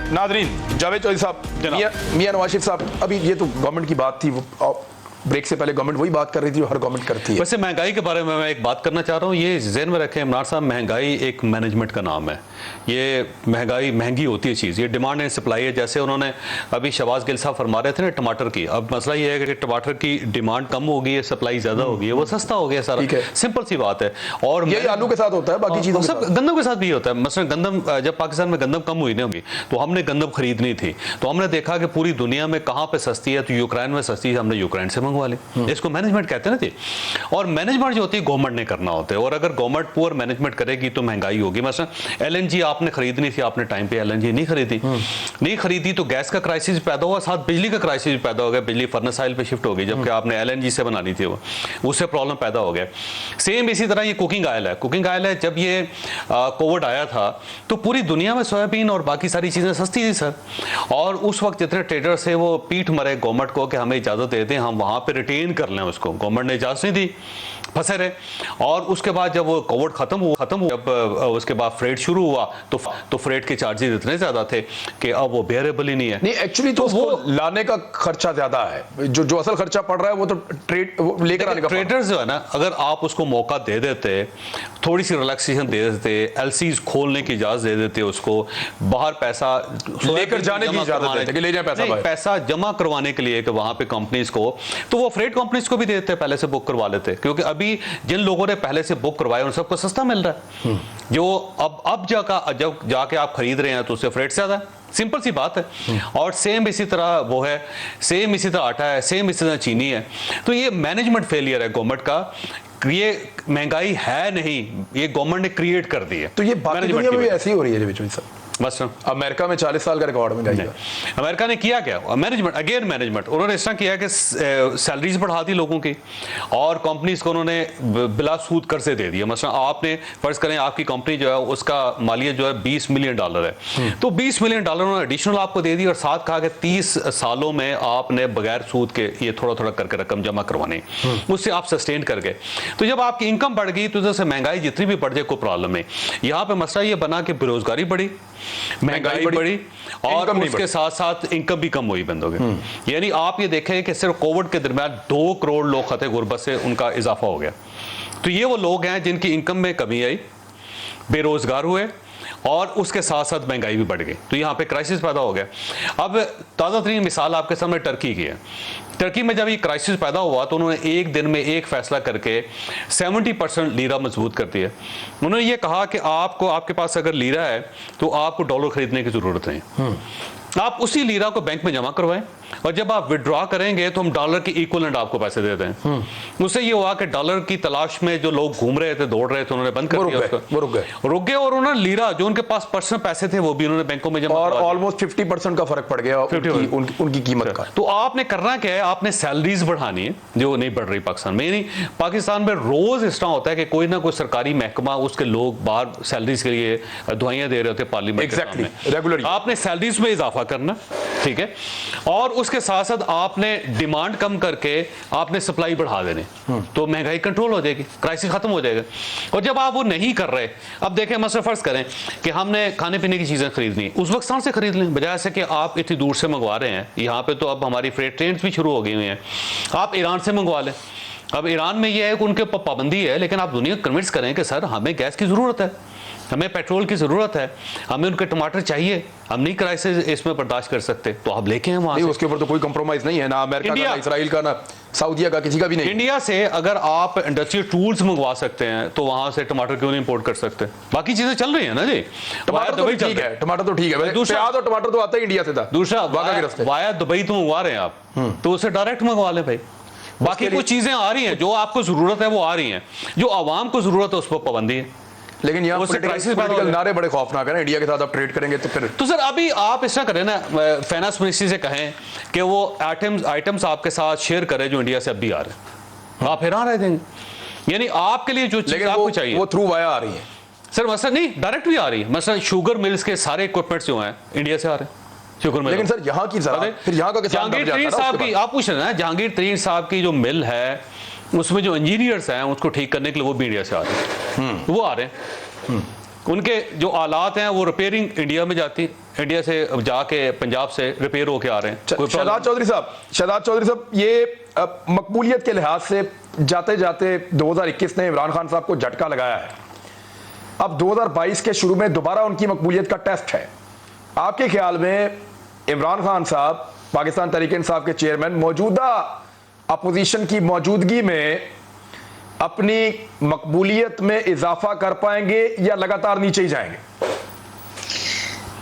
नादरीन, जावेद चौधरी साहब, मियां नवाज शरीफ साहब, अभी ये तो गवर्नमेंट की बात थी, ब्रेक से पहले गवर्नमेंट वही बात कर रही थी जो हर गवर्नमेंट करती है। वैसे महंगाई के बारे में मैं एक बात करना चाह रहा हूँ, ये ज़हन में रखें इमरान साहब, महंगाई एक मैनेजमेंट का नाम है। ये महंगाई महंगी होती है चीज़, ये डिमांड एंड सप्लाई है। जैसे उन्होंने अभी शहबाज गिल साहब फरमा रहे थे ना टमाटर की, अब मसला ये है कि टमाटर की डिमांड कम हो गई है, सप्लाई ज़्यादा हो गई है, वो सस्ता हो गया सारा, सिंपल सी बात है। और ये आलू के साथ होता है, बाकी चीज़ों सब गंदम के साथ भी होता है। मसलन गंदम, जब पाकिस्तान में गंदम कम हुई ना होगी तो हमने गंदम खरीदनी थी, तो हमने देखा कि पूरी दुनिया में कहाँ पे सस्ती है, तो यूक्रेन में सस्ती है, हमने यूक्रेन से मंगवा ली। इसको मैनेजमेंट कहते हैं ना जी। और मैनेजमेंट जो होती है गवर्नमेंट ने करना होता है, और अगर गवर्नमेंट पुअर मैनेजमेंट करेगी तो महंगाई होगी। मतलब LNG आपने खरीदनी थी, आपने टाइम पे LNG नहीं खरीदी तो गैस का क्राइसिस पैदा हुआ, साथ बिजली का क्राइसिस पैदा हो गया, बिजली फर्नेस ऑयल पे शिफ्ट हो गई, जबकि आपने LNG से बनानी थी, वो उससे प्रॉब्लम पैदा हो गया। सेम इसी तरह ये कुकिंग ऑयल है। जब ये कोविड आया था तो पूरी दुनिया में सोयाबीन और बाकी सारी चीजें सस्ती थी सर, और उस वक्त जितने ट्रेडर्स थे वो पीठ मरे गवर्नमेंट को कि हमें इजाजत दे दें, हम वहां पे रिटेन कर लें उसको। गवर्नमेंट ने इजाजत नहीं दी, फंसे रहे। और उसके बाद जब वो कोविड खत्म हुआ, जब उसके बाद फ्रेट शुरू हुआ तो फ्रेट के चार्जेस इतने ज्यादा थे कि अब वो बेयरेबल ही नहीं है। नहीं, एक्चुअली तो वो लाने का खर्चा ज्यादा है, जो असल खर्चा पड़ रहा है वो तो लेकर आने का। ट्रेडर्स जो है ना, अगर आप उसको मौका दे देते, थोड़ी सी रिलैक्सेशन दे देते, LCs खोलने की इजाजत दे देते, उसको बाहर पैसा लेकर जाने की इजाजत देते कि ले जाए पैसा जमा करवाने के लिए कि वहां पे कंपनीज को, तो वो फ्रेट कंपनीज को भी देते, पहले से बुक करवा लेते, क्योंकि अभी जिन लोगों ने पहले से बुक करवाए उन सबको सस्ता मिल रहा है। जो अब जब जाके आप खरीद रहे हैं तो उससे फ्रेट ज्यादा है, सिंपल सी बात है। और सेम इसी तरह वो है, सेम इसी तरह आटा है, सेम इसी तरह चीनी है। तो ये मैनेजमेंट फेलियर है गवर्नमेंट का। ये महंगाई है नहीं, ये गवर्नमेंट ने क्रिएट कर दी है। तो ये बाकी दुनिया में भी ऐसी ही हो रही है सर। बस अमेरिका में 40 साल का रिकॉर्ड महंगाई है। अमेरिका ने किया क्या? मैनेजमेंट उन्होंने इस तरह किया कि सैलरीज बढ़ा दी लोगों की, और कंपनीज को उन्होंने बिला सूद कर्जे दे दिया। मतलब आपने फर्ज करें आपकी कंपनी जो है उसका मालियत जो है $20 मिलियन है, तो $20 मिलियन उन्होंने एडिशनल आपको दे दी, और साथ कहा कि 30 सालों में आपने बगैर सूद के ये थोड़ा थोड़ा करके रकम जमा करवानी, उससे आप सस्टेन कर गए। तो जब आपकी इनकम बढ़ गई तो जैसे महंगाई जितनी भी बढ़ जाए कोई प्रॉब्लम नहीं। यहाँ पे मसला ये बना कि बेरोजगारी बढ़ी, महंगाई बढ़ी, और उसके साथ साथ इनकम भी कम हुई बंदों के। यानी आप ये देखें कि सिर्फ कोविड के दरमियान 2 करोड़ लोग खते गुर्बत से उनका इजाफा हो गया। तो ये वो लोग हैं जिनकी इनकम में कमी आई, बेरोजगार हुए, और उसके साथ साथ महंगाई भी बढ़ गई। तो यहाँ पे क्राइसिस पैदा हो गया। अब ताज़ा तरीन मिसाल आपके सामने टर्की की है। टर्की में जब ये क्राइसिस पैदा हुआ तो उन्होंने एक दिन में एक फैसला करके 70% लीरा मजबूत कर दिया। उन्होंने ये कहा कि आपके पास अगर लीरा है तो आपको डॉलर खरीदने की जरूरत नहीं, आप उसी लीरा को बैंक में जमा करवाएं, और जब आप विड्रॉ करेंगे तो हम डॉलर की इक्विवेलेंट आपको पैसे देते हैं। उससे ये हुआ कि डॉलर की तलाश में जो लोग घूम रहे थे, दौड़ रहे थे, उन्होंने बंद कर दिया उसको, वो रुक गए, और उन्होंने लीरा जो उनके पास पर्सनल पैसे थे वो भी उन्होंने बैंकों में जमा, और ऑलमोस्ट 50% का फर्क पड़ गया उनकी कीमत का। तो आपने करना क्या है, आपने सैलरीज बढ़ानी है जो नहीं बढ़ रही पाकिस्तान में। नहीं, पाकिस्तान में रोज इस तरह होता है कि कोई ना कोई सरकारी महकमा, उसके लोग बाहर सैलरीज के लिए दुआइयां दे रहे होते पार्लियामेंट के सामने। रेगुलर आपने सैलरीज में इजाफा करना, ठीक है, और उसके साथ साथ आपने डिमांड कम करके आपने सप्लाई बढ़ा देने, तो महंगाई कंट्रोल हो जाएगी, क्राइसिस खत्म हो जाएगा। और जब आप वो नहीं कर रहे, अब देखें मसला फर्ज करें कि हमने खाने पीने की चीजें खरीदनी, उस वक्त से खरीद लें, बजाय से कि आप इतनी दूर से मंगवा रहे हैं। यहाँ पे तो अब हमारी फ्रेट ट्रेन्स भी शुरू हो गई हुई हैं, आप ईरान से मंगवा लें। अब ईरान में यह है कि उनके ऊपर पाबंदी है, लेकिन आप दुनिया को कन्विंस करें कि सर हमें गैस की जरूरत है, हमें पेट्रोल की ज़रूरत है, हमें उनके टमाटर चाहिए, हम नहीं क्राइसिस इसमें बर्दाश्त कर सकते, तो आप लेके हैं वहाँ से। उसके ऊपर तो कोई कंप्रोमाइज नहीं है, ना अमेरिका का, ना इसराइल का, ना सऊदीया का, किसी का भी नहीं। इंडिया से अगर आप इंडस्ट्रियल टूल्स मंगवा सकते हैं तो वहाँ से टमाटर क्यों नहीं इंपोर्ट कर सकते? बाकी चीज़ें चल रही है ना जी। टमाटर तो ठीक है, टमाटर तो ठीक है, प्याज और टमाटर तो आता है इंडिया से था। दूसरा वाया दुबई तो मंगवा रहे हैं आप, तो उसे डायरेक्ट मंगवा लें भाई। बाकी कुछ चीजें आ रही हैं जो आपको जरूरत है वो आ रही हैं, जो आवाम को जरूरत है उस पर पाबंदी है। लेकिन यहाँ पॉलिटिकल नारे बड़े खौफनाक है ना, इंडिया के साथ आप ट्रेड करेंगे तो फिर। तो सर अभी आप इस तरह करें ना, फाइनेंस मिनिस्ट्री से कहें कि वो आइटम्स आपके साथ शेयर करें जो इंडिया से अब भी आ रहे हैं, आप हैरान रह देंगे। यानी आपके लिए जो चीज आपको चाहिए वो थ्रू वाया आ रही है सर, मसला नहीं डायरेक्ट भी आ रही है। मसला शुगर मिल्स के सारे इक्विपमेंट्स जो हैं इंडिया से आ रहे हैं शुगर मिल। लेकिन सर यहाँ की फिर यहाँ का जहांगीर तरीन साहब की आप पूछ रहे हैं, जहांगीर तरीन साहब की जो मिल है उसमें जो इंजीनियर्स हैं उसको ठीक करने के लिए वो भी इंडिया से आ रहे हैं, वो आ रहे हैं। उनके जो आलात हैं वो रिपेयरिंग इंडिया में जाती, इंडिया से जाके पंजाब से रिपेयर होके आ रहे हैं। शहजाद चौधरी साहब, ये मकबूलियत के लिहाज से जाते जाते 2021 ने इमरान खान साहब को झटका लगाया है। अब 2022 के शुरू में दोबारा उनकी मकबूलियत का टेस्ट है। आपके ख्याल में इमरान खान साहब, पाकिस्तान तहरीक इंसाफ के चेयरमैन, मौजूदा अपोजिशन की मौजूदगी में अपनी मकबूलियत में इजाफा कर पाएंगे या लगातार नीचे ही जाएंगे?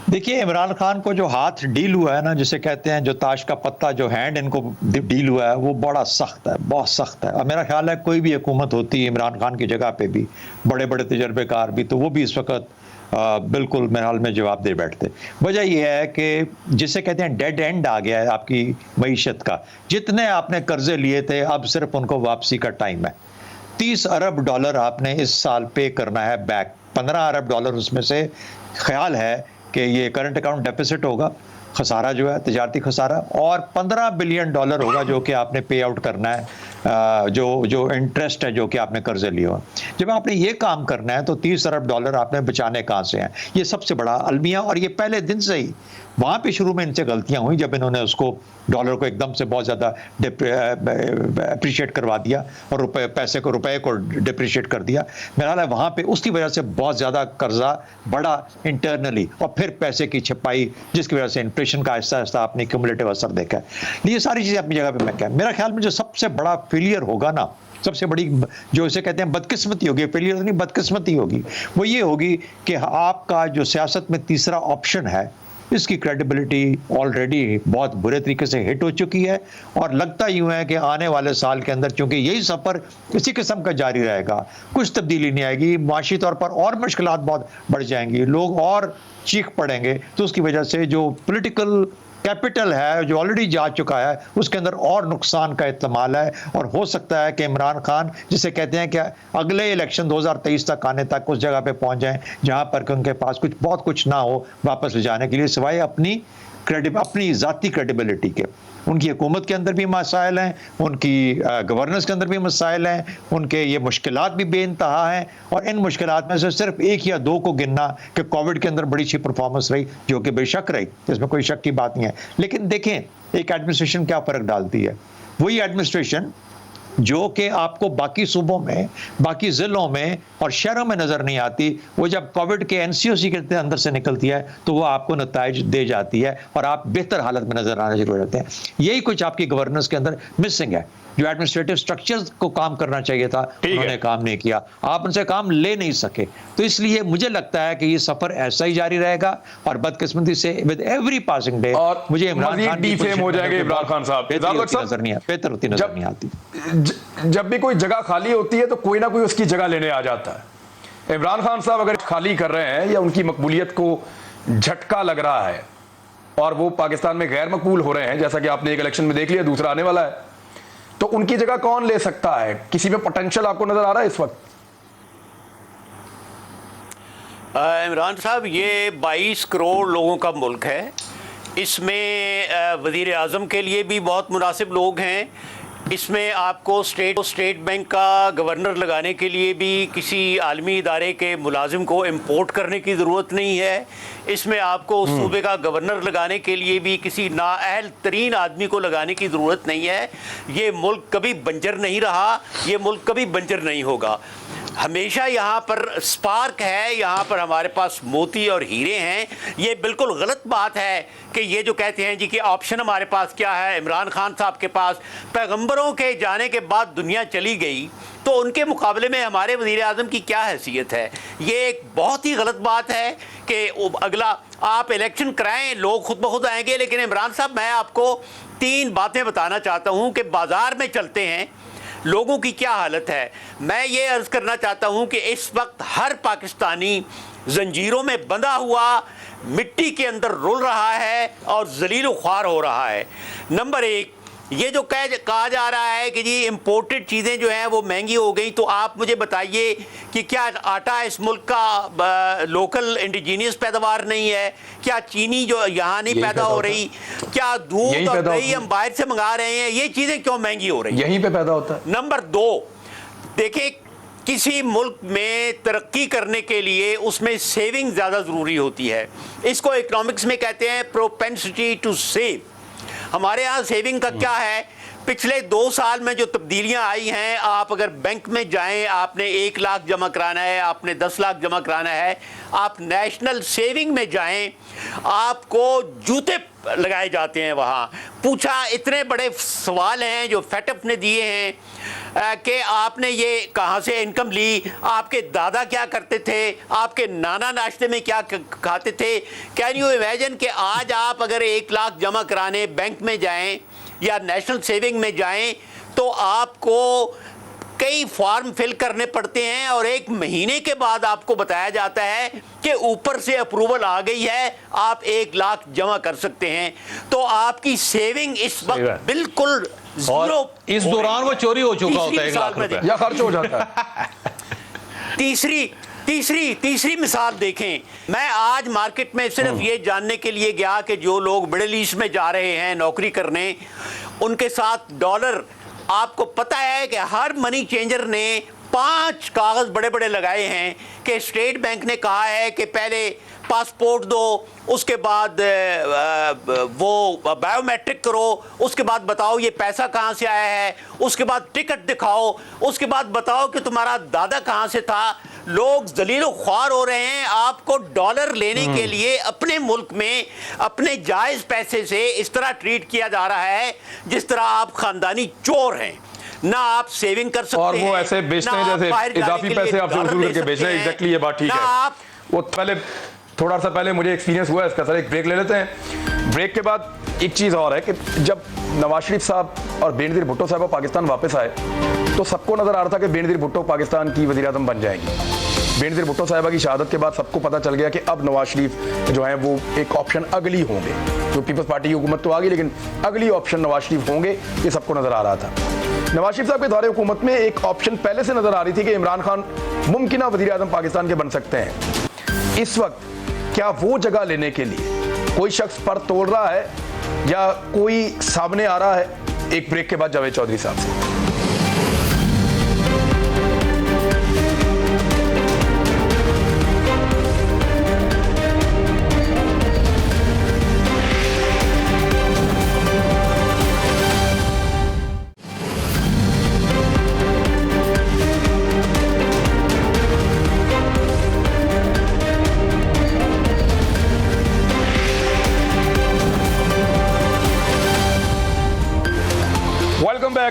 देखिए, इमरान खान को जो हाथ डील हुआ है ना, जिसे कहते हैं जो ताश का पत्ता, जो हैंड इनको डील हुआ है, वो बड़ा सख्त है, बहुत सख्त है। और मेरा ख्याल है कोई भी हुकूमत होती है इमरान खान की जगह पे भी, बड़े बड़े तजर्बेकार भी, तो वो भी इस वक्त बिल्कुल मेरे हाल में जवाब दे बैठते। वजह यह है कि जिसे कहते हैं डेड एंड आ गया है आपकी मईशत का। जितने आपने कर्जे लिए थे अब सिर्फ उनको वापसी का टाइम है। 30 अरब डॉलर आपने इस साल पे करना है बैक। 15 अरब डॉलर उसमें से ख्याल है कि ये करंट अकाउंट डेफिसिट होगा, खसारा जो है तिजारती खसारा, और 15 बिलियन डॉलर होगा जो कि आपने पे आउट करना है, जो इंटरेस्ट है जो कि आपने कर्जे लिए हो। जब आपने ये काम करना है तो 30 अरब डॉलर आपने बचाने कहाँ से हैं? ये सबसे बड़ा अलमिया, और ये पहले दिन से ही वहाँ पे शुरू में इनसे गलतियाँ हुई जब इन्होंने उसको डॉलर को एकदम से बहुत ज़्यादा अप्रिशिएट करवा दिया और रुपए को डिप्रिशिएट कर दिया। मेरा ख्याल है वहाँ पे उसकी वजह से बहुत ज़्यादा कर्जा बढ़ा इंटरनली, और फिर पैसे की छपाई जिसकी वजह से इन्फ्लेशन का आहिस्ता आहिस्ता आपने क्यूमुलेटिव असर देखा है। ये सारी चीज़ें अपनी जगह पे मैं क्या, मेरा ख्याल में जो सबसे बड़ा फेलियर होगा ना, सबसे बड़ी जो इसे कहते हैं बदकिस्मती होगी, फेलियर नहीं बदकिस्मती होगी, वो ये होगी कि आपका जो सियासत में तीसरा ऑप्शन है इसकी क्रेडिबिलिटी ऑलरेडी बहुत बुरे तरीके से हिट हो चुकी है। और लगता यूं है कि आने वाले साल के अंदर चूंकि यही सफ़र इसी किस्म का जारी रहेगा, कुछ तब्दीली नहीं आएगी, माशी तौर पर और मुश्किलात बहुत बढ़ जाएंगी, लोग और चीख पड़ेंगे, तो उसकी वजह से जो पॉलिटिकल कैपिटल है जो ऑलरेडी जा चुका है उसके अंदर और नुकसान का इस्तेमाल है। और हो सकता है कि इमरान खान, जिसे कहते हैं कि अगले इलेक्शन 2023 तक आने तक उस जगह पे पहुंच जाएं जहां पर कि उनके पास बहुत कुछ ना हो वापस ले जाने के लिए, सिवाय अपनी ज़ाती क्रेडिबिलिटी के। उनकी हुकूमत के अंदर भी मसाइल हैं, उनकी गवर्नेंस के अंदर भी मसाइल हैं, उनके ये मुश्किलात भी बेइंतहा हैं। और इन मुश्किलात में से सिर्फ एक या दो को गिनना कि कोविड के अंदर बड़ी अच्छी परफॉर्मेंस रही, जो कि बेशक रही, इसमें कोई शक की बात नहीं है। लेकिन देखें एक एडमिनिस्ट्रेशन क्या फ़र्क डालती है। वही एडमिनिस्ट्रेशन जो कि आपको बाकी सूबों में, बाकी ज़िलों में और शहरों में नज़र नहीं आती, वो जब कोविड के एनसीओसी के अंदर से निकलती है तो वो आपको नताइज दे जाती है और आप बेहतर हालत में नज़र आने शुरू हो जाते हैं। यही कुछ आपकी गवर्नेंस के अंदर मिसिंग है। जो एडमिनिस्ट्रेटिव स्ट्रक्चर्स को काम करना चाहिए था उन्होंने काम नहीं किया, आप उनसे काम ले नहीं सके। तो इसलिए मुझे लगता है कि ये सफ़र ऐसा ही जारी रहेगा और बदकिस्मती से विद एवरी पासिंग डे मुझे इमरान खान डिफेम हो जाएंगे। इमरान खान साहब बेहतर होती नजर नहीं आती। जब भी कोई जगह खाली होती है तो कोई ना कोई उसकी जगह लेने आ जाता है। इमरान खान साहब अगर खाली कर रहे हैं या उनकी मकबूलियत को झटका लग रहा है और वो पाकिस्तान में गैर मकबूल हो रहे हैं, जैसा कि आपने एक इलेक्शन में देख लिया, दूसरा आने वाला है, तो उनकी जगह कौन ले सकता है? किसी में पोटेंशियल आपको नजर आ रहा है इस वक्त? इमरान साहब, ये 22 करोड़ लोगों का मुल्क है। इसमें वज़ीर आज़म के लिए भी बहुत मुनासिब लोग हैं। इसमें आपको स्टेट बैंक का गवर्नर लगाने के लिए भी किसी आलमी इदारे के मुलाजिम को इंपोर्ट करने की ज़रूरत नहीं है। इसमें आपको उस सूबे का गवर्नर लगाने के लिए भी किसी नाअहल तरीन आदमी को लगाने की ज़रूरत नहीं है। ये मुल्क कभी बंजर नहीं रहा, ये मुल्क कभी बंजर नहीं होगा। हमेशा यहाँ पर स्पार्क है, यहाँ पर हमारे पास मोती और हीरे हैं। ये बिल्कुल गलत बात है कि ये जो कहते हैं जी कि ऑप्शन हमारे पास क्या है, इमरान खान साहब के पास पैगंबरों के जाने के बाद दुनिया चली गई तो उनके मुकाबले में हमारे वज़ीर आज़म की क्या हैसियत है। ये एक बहुत ही गलत बात है कि अगला आप इलेक्शन कराएं, लोग खुद ब खुद आएंगे। लेकिन इमरान साहब, मैं आपको 3 बातें बताना चाहता हूँ कि बाज़ार में चलते हैं, लोगों की क्या हालत है। मैं ये अर्ज़ करना चाहता हूँ कि इस वक्त हर पाकिस्तानी जंजीरों में बंधा हुआ मिट्टी के अंदर रुल रहा है और जलील ख्वार हो रहा है। नंबर 1, ये जो कहा जा रहा है कि जी इम्पोर्टेड चीज़ें जो हैं वो महंगी हो गई, तो आप मुझे बताइए कि क्या आटा इस मुल्क का लोकल इंडिजीनियस पैदावार नहीं है? क्या चीनी जो यहाँ नहीं पैदा हो रही? क्या दूध और दही हम बाहर से मंगा रहे हैं? ये चीज़ें क्यों महंगी हो रही? यहीं पे पैदा होता है। नंबर 2, देखिए, किसी मुल्क में तरक्की करने के लिए उसमें सेविंग ज़्यादा ज़रूरी होती है। इसको इकोनॉमिक्स में कहते हैं प्रोपेंसिटी टू सेव। हमारे यहाँ सेविंग का क्या है? पिछले 2 साल में जो तब्दीलियां आई हैं, आप अगर बैंक में जाएं, आपने 1 लाख जमा कराना है, आपने 10 लाख जमा कराना है, आप नेशनल सेविंग में जाएं, आपको जूते लगाए जाते हैं। वहाँ पूछा, इतने बड़े सवाल हैं जो फेटअप ने दिए हैं कि आपने ये कहाँ से इनकम ली, आपके दादा क्या करते थे, आपके नाना नाश्ते में क्या खाते थे। कैन यू इमेजिन कि आज आप अगर 1 लाख जमा कराने बैंक में जाएं या नेशनल सेविंग में जाएं तो आपको कई फॉर्म फिल करने पड़ते हैं और 1 महीने के बाद आपको बताया जाता है कि ऊपर से अप्रूवल आ गई है, आप 1 लाख जमा कर सकते हैं। तो आपकी सेविंग इस वक्त बिल्कुल जीरो। इस दौरान वो चोरी हो चुका होता है 1 लाख रुपए या खर्च हो जाता है। तीसरी मिसाल देखें, मैं आज मार्केट में सिर्फ ये जानने के लिए गया कि जो लोग मिडिल ईस्ट में जा रहे हैं नौकरी करने, उनके साथ डॉलर, आपको पता है कि हर मनी चेंजर ने 5 कागज बड़े बड़े लगाए हैं कि स्टेट बैंक ने कहा है कि पहले पासपोर्ट दो, उसके बाद वो बायोमेट्रिक करो, उसके बाद बताओ ये पैसा कहाँ से आया है, उसके बाद टिकट दिखाओ, उसके बाद बताओ कि तुम्हारा दादा कहाँ से था। लोग जलीलो ख्वार हो रहे हैं। आपको डॉलर लेने के लिए अपने मुल्क में अपने जायज़ पैसे से इस तरह ट्रीट किया जा रहा है जिस तरह आप खानदानी चोर हैं। ना आप सेविंग कर सकते हैं और वो ऐसे बेचते हैं जैसे इजाफी पैसे आप वसूल करके बेच रहे हैं। एग्जैक्टली, ये बात ठीक है। वो पहले थोड़ा सा पहले मुझे एक्सपीरियंस हुआ इसका। सर, एक ब्रेक ले लेते हैं। ब्रेक के बाद एक चीज़ और है कि जब नवाज शरीफ साहब और बेनज़ीर भुट्टो साहब पाकिस्तान वापस आए तो सबको नजर आ रहा था कि बेनज़ीर भुट्टो पाकिस्तान की वज़ीर आज़म बन जाएंगी। बेनज़ीर भुट्टो साहिबा की शहादत के बाद सबको पता चल गया कि अब नवाज शरीफ जो है वो एक ऑप्शन अगली होंगे। तो पीपल्स पार्टी की हुकूमत तो आ गई, लेकिन अगली ऑप्शन नवाज शरीफ होंगे, ये सबको नजर आ रहा था। नवाज शरीफ साहब के दौरे हुकूमत में एक ऑप्शन पहले से नजर आ रही थी कि इमरान खान मुमकिन वज़ीर आज़म पाकिस्तान के बन सकते हैं। इस वक्त क्या वो जगह लेने के लिए कोई शख्स पर तोड़ रहा है या कोई सामने आ रहा है? एक ब्रेक के बाद जावेद चौधरी साहब से।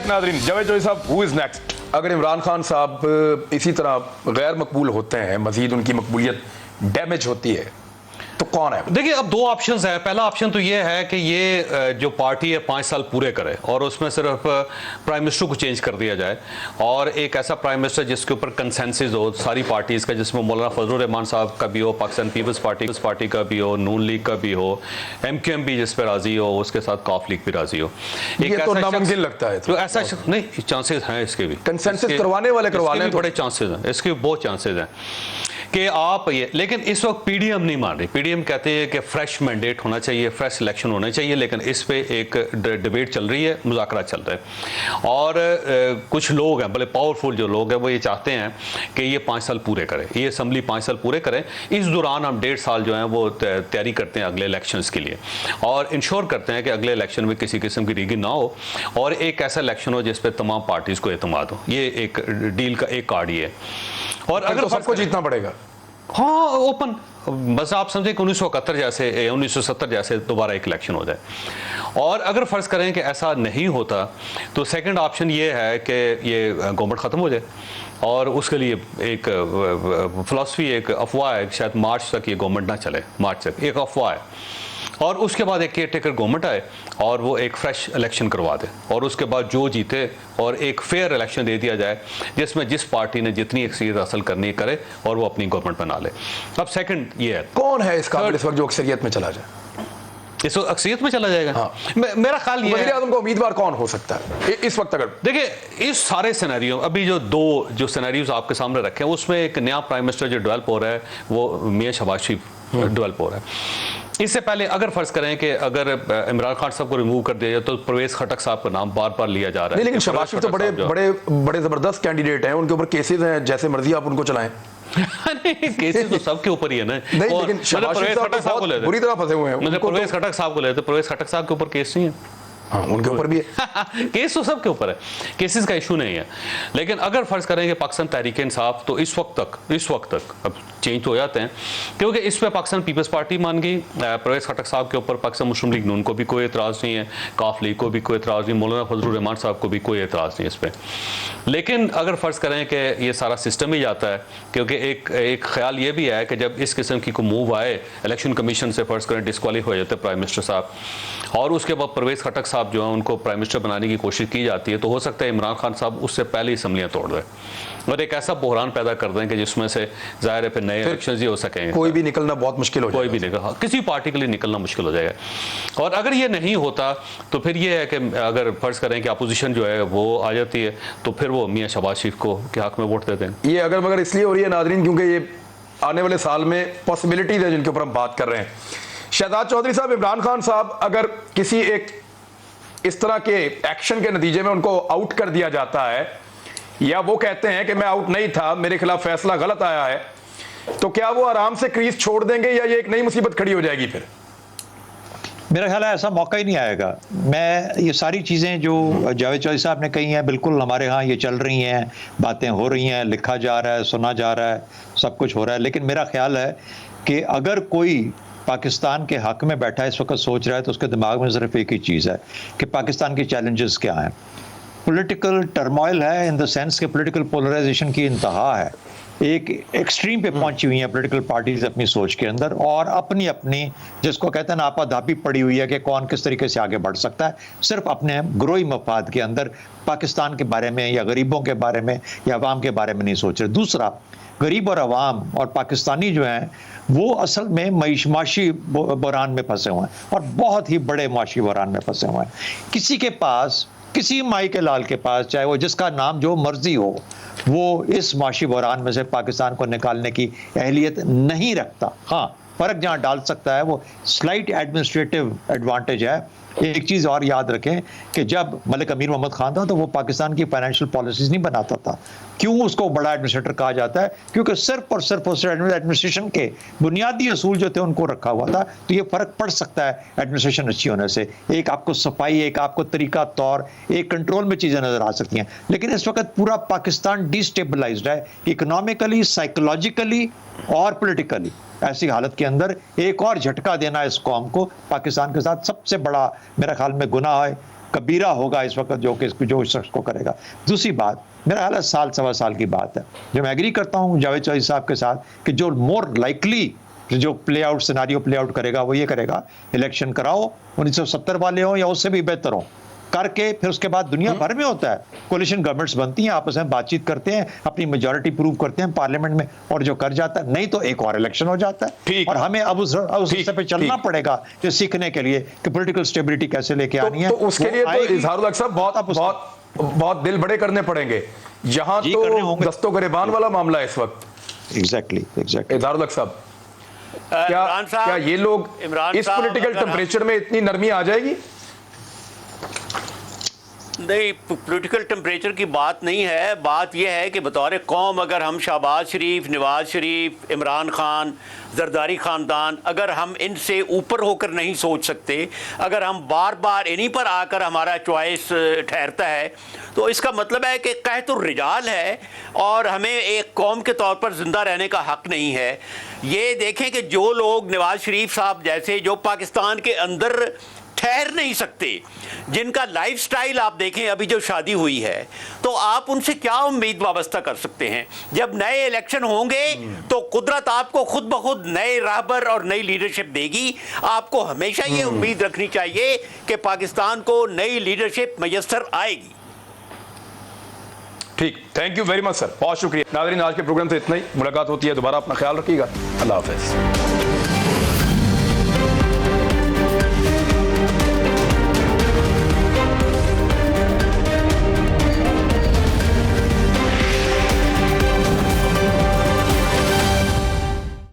नाज़रीन, जावेद चौधरी साहब, हु इज़ नेक्स्ट? अगर इमरान खान साहब इसी तरह गैर मकबूल होते हैं, मजीद उनकी मकबूलियत डैमेज होती है, तो कौन है? देखिए, अब 2 ऑप्शंस है। पहला ऑप्शन तो ये है कि ये जो पार्टी है 5 साल पूरे करे और उसमें सिर्फ प्राइम मिनिस्टर को चेंज कर दिया जाए और एक ऐसा प्राइम मिनिस्टर जिसके ऊपर कंसेंसस हो सारी पार्टीज का, जिसमें मौलाना फजलुर रहमान साहब का भी हो, पाकिस्तान पीपल्स पार्टी का भी हो, नून लीग का भी हो, MQM भी जिस पर राजी हो, उसके साथ कॉफ लीग भी राजी हो। ये तो नामुमकिन लगता है। तो ऐसा नहीं, चांसेस हैं इसके भी। कंसेंसस करवाने वाले करवा लें, बड़े चांसेस हैं इसके, बहुत चांसेस हैं कि आप ये। लेकिन इस वक्त PDM नहीं मान रही। PDM कहते हैं कि फ्रेश मैंडेट होना चाहिए, फ्रेश इलेक्शन होने चाहिए, लेकिन इस पे एक डिबेट चल रही है, मुज़ाकरा चल रहा है और कुछ लोग हैं, बड़े पावरफुल जो लोग हैं, वो ये चाहते हैं कि ये 5 साल पूरे करें, ये असम्बली 5 साल पूरे करें। इस दौरान हम 1.5 साल जो है वो तैयारी करते हैं अगले इलेक्शंस के लिए और इंश्योर करते हैं कि अगले इलेक्शन में किसी किस्म की रिगिंग ना हो और एक ऐसा इलेक्शन हो जिस पर तमाम पार्टीज़ को एतमाद हो। ये एक डील का एक कार्ड ही है और अगर तो सबको जीतना पड़ेगा। हाँ ओपन, बस आप समझे कि 1971 जैसे 1970 जैसे दोबारा एक इलेक्शन हो जाए। और अगर फर्ज करें कि ऐसा नहीं होता तो सेकंड ऑप्शन ये है कि ये गवर्नमेंट ख़त्म हो जाए और उसके लिए एक फिलॉसफी, एक अफवाह है, शायद मार्च तक ये गवर्नमेंट ना चले, मार्च तक एक अफवाह है, और उसके बाद एक केयर टेकर गवर्नमेंट आए और वो एक फ्रेश इलेक्शन करवा दे और उसके बाद जो जीते और एक फेयर इलेक्शन दे दिया जाए जिसमें जिस पार्टी ने जितनी अक्सरियत हासिल करनी करे और वो अपनी गवर्नमेंट बना ले। अब सेकंड ये है, कौन है इस काबिल इस वक्त जो अक्सरियत में चला जाए? इस अक्सरियत में चला जाएगा। हाँ। मेरा ख्याल ये वज़ीर है, आज़म का उम्मीदवार कौन हो सकता है इस वक्त? अगर देखिए इस सारे सिनेरियो, अभी जो दो जो सिनेरियोज आपके सामने रखे हैं उसमें एक नया प्राइम मिनिस्टर जो डेवलप हो रहा है वो मियां शहबाज शरीफ डेवलप हो रहा है। इससे पहले अगर फर्ज करें कि अगर इमरान खान साहब को रिमूव कर दिया जाए तो परवेज खटक साहब का नाम बार बार लिया जा रहा है। नहीं, लेकिन शहबाज शरीफ तो बड़े बड़े बड़े जबरदस्त कैंडिडेट हैं, उनके ऊपर केसेस हैं, जैसे मर्जी आप उनको चलाएं। नहीं, केसेस तो सबके ऊपर ही है ना। नहीं, लेकिन शहबाज शरीफ साहब बहुत बुरी तरह फंसे हुए हैं। मतलब परवेज खटक साहब को लेते, परवेज खटक साहब के ऊपर केस नहीं है। हाँ, उनके ऊपर भी है। केस तो सबके ऊपर है, केसेस का इशू नहीं है। लेकिन अगर फर्ज करेंगे पाकिस्तान तहरीक इंसाफ तो इस वक्त तक अब चेंज तो हो जाते हैं, क्योंकि इस पर पाकिस्तान पीपल्स पार्टी मान गई, परवेज खटक साहब के ऊपर पाकिस्तान मुस्लिम लीग नून को भी कोई एतराज़ नहीं है, काफ लीग को भी कोई एतराज़ नहीं, मौलाना फजलुर रहमान साहब को भी कोई एतराज़ नहीं इस पर। लेकिन अगर फ़र्ज़ करें कि ये सारा सिस्टम ही जाता है, क्योंकि एक ख्याल ये भी है कि जब इस किस्म की कोई मूव आए इलेक्शन कमीशन से फ़र्ज़ करें डिस्क्वालीफाई हो जाते प्राइम मिनिस्टर साहब और उसके बाद परवेज खटक साहब जो है उनको प्राइम मिनिस्टर बनाने की कोशिश की जाती है, तो हो सकता है इमरान खान साहब उससे पहले ही असम्बलियाँ तोड़ दें और एक ऐसा बहरान पैदा कर दें कि जिसमें से ज़ाहिर है फिर नए इलेक्शन ही हो सकेंगे। कोई भी निकलना बहुत मुश्किल हो जाएगा, कोई भी निकल, किसी पार्टी के लिए निकलना मुश्किल हो जाएगा। और अगर ये नहीं होता तो फिर ये है कि अगर फर्ज करें कि अपोजिशन जो है वो आ जाती है तो फिर वो मियां शहबाज शरीफ को के हक में वोट देते हैं। ये अगर मगर इसलिए हो रही है नाज़रीन क्योंकि ये आने वाले साल में पॉसिबिलिटीज है जिनके ऊपर हम बात कर रहे हैं। शहजाद चौधरी साहब, इमरान खान साहब अगर किसी एक इस तरह के एक्शन के नतीजे में उनको आउट कर दिया जाता है या वो कहते हैं कि मैं आउट नहीं था, मेरे खिलाफ फैसला गलत आया है, तो क्या वो आराम से क्रीज छोड़ देंगे या ये एक नई मुसीबत खड़ी हो जाएगी? फिर मेरा ख्याल है ऐसा मौका ही नहीं आएगा। मैं ये सारी चीज़ें जो जावेद चौधरी साहब ने कही हैं बिल्कुल हमारे यहाँ ये चल रही हैं, बातें हो रही हैं, लिखा जा रहा है, सुना जा रहा है, सब कुछ हो रहा है। लेकिन मेरा ख्याल है कि अगर कोई पाकिस्तान के हक में बैठा इस वक्त सोच रहा है तो उसके दिमाग में सिर्फ एक ही चीज़ है कि पाकिस्तान के चैलेंजेस क्या हैं। पॉलिटिकल टर्मोइल है इन द सेंस कि पॉलिटिकल पोलराइजेशन की इंतहा है, एक एक्सट्रीम पे पहुंची हुई है पॉलिटिकल पार्टीज अपनी सोच के अंदर और अपनी अपनी जिसको कहते हैं ना आपाधापी पड़ी हुई है कि कौन किस तरीके से आगे बढ़ सकता है, सिर्फ अपने ग्रोई मफाद के अंदर पाकिस्तान के बारे में या गरीबों के बारे में या अवाम के बारे में नहीं सोच रहे। दूसरा, गरीब और अवाम और पाकिस्तानी जो हैं वो असल में माशी बहरान में फंसे हुए हैं और बहुत ही बड़े माशी बहरान में फंसे हुए हैं। किसी के पास, किसी माई के लाल के पास, चाहे वो जिसका नाम जो मर्जी हो, वो इस माशी बहरान में से पाकिस्तान को निकालने की अहलियत नहीं रखता। हाँ, फर्क जहाँ डाल सकता है वो स्लाइट एडमिनिस्ट्रेटिव एडवांटेज है। एक चीज़ और याद रखें कि जब मलिक अमीर मोहम्मद खान था तो वो पाकिस्तान की फाइनेंशियल पॉलिसीज नहीं बनाता था। क्यों उसको बड़ा एडमिनिस्ट्रेटर कहा जाता है? क्योंकि सिर्फ और सिर्फ उस एडमिनिस्ट्रेशन के बुनियादी असूल जो थे उनको रखा हुआ था। तो ये फ़र्क पड़ सकता है एडमिनिस्ट्रेशन अच्छी होने से, एक आपको सफाई, एक आपको तरीका तौर, एक कंट्रोल में चीज़ें नज़र आ सकती हैं। लेकिन इस वक्त पूरा पाकिस्तान डिस्टेबलाइज्ड है इकोनॉमिकली, साइकोलॉजिकली और पोलिटिकली। ऐसी हालत के अंदर एक और झटका देना इस कौम को पाकिस्तान के साथ सबसे बड़ा मेरा ख्याल में गुनाह है, कबीरा होगा इस वक्त जो इस शख्स को करेगा। दूसरी बात, मेरा ख्याल है साल सवा साल की बात है, जो मैं एग्री करता हूँ जावेद चौधरी साहब के साथ कि जो मोर लाइकली जो प्ले आउट करेगा वो ये करेगा, इलेक्शन कराओ, 1970 वाले हो या उससे भी बेहतर हो करके, फिर उसके बाद दुनिया भर में होता है कोलिशन गवर्नमेंट्स बनती हैं, आपस में बातचीत करते हैं, अपनी मेजॉरिटी प्रूव करते हैं पार्लियामेंट में और जो कर जाता है, नहीं तो एक और इलेक्शन हो जाता है। और हमें अब उस रास्ते पे चलना पड़ेगा जो सीखने के लिए कि पॉलिटिकल स्टेबिलिटी कैसे लेके आनी है। तो उसके लिए तो इजहारुल हक साहब बहुत दिल बड़े करने पड़ेंगे। यहाँ तो दस्तों गिरबान वाला मामला है इस वक्त। एग्जैक्टली इजहारुल हक साहब, क्या ये लोग इस पॉलिटिकल टेम्परेचर में इतनी नरमी आ जाएगी? नहीं, पॉलिटिकल टेम्परेचर की बात नहीं है। बात यह है कि बतौर कौम अगर हम शहबाज शरीफ, नवाज शरीफ, इमरान खान, जरदारी ख़ानदान, अगर हम इनसे ऊपर होकर नहीं सोच सकते, अगर हम बार बार इन्हीं पर आकर हमारा चॉइस ठहरता है, तो इसका मतलब है कि कहतुर रिजाल है और हमें एक कौम के तौर पर ज़िंदा रहने का हक़ नहीं है। ये देखें कि जो लोग नवाज शरीफ साहब जैसे जो पाकिस्तान के अंदर ठहर नहीं सकते, जिनका लाइफस्टाइल आप देखें, अभी जो शादी हुई है, तो आप उनसे क्या उम्मीद वाबस्ता कर सकते हैं? जब नए इलेक्शन होंगे तो कुदरत आपको खुद ब खुद नए राहबर और नई लीडरशिप देगी। आपको हमेशा ये उम्मीद रखनी चाहिए कि पाकिस्तान को नई लीडरशिप मयस्सर आएगी। ठीक, thank you very much sir, बहुत शुक्रिया। नाज़रीन, आज के प्रोग्राम से इतना ही। मुलाकात होती है दोबारा, अपना ख्याल रखिएगा। अल्लाह हाफ़िज़।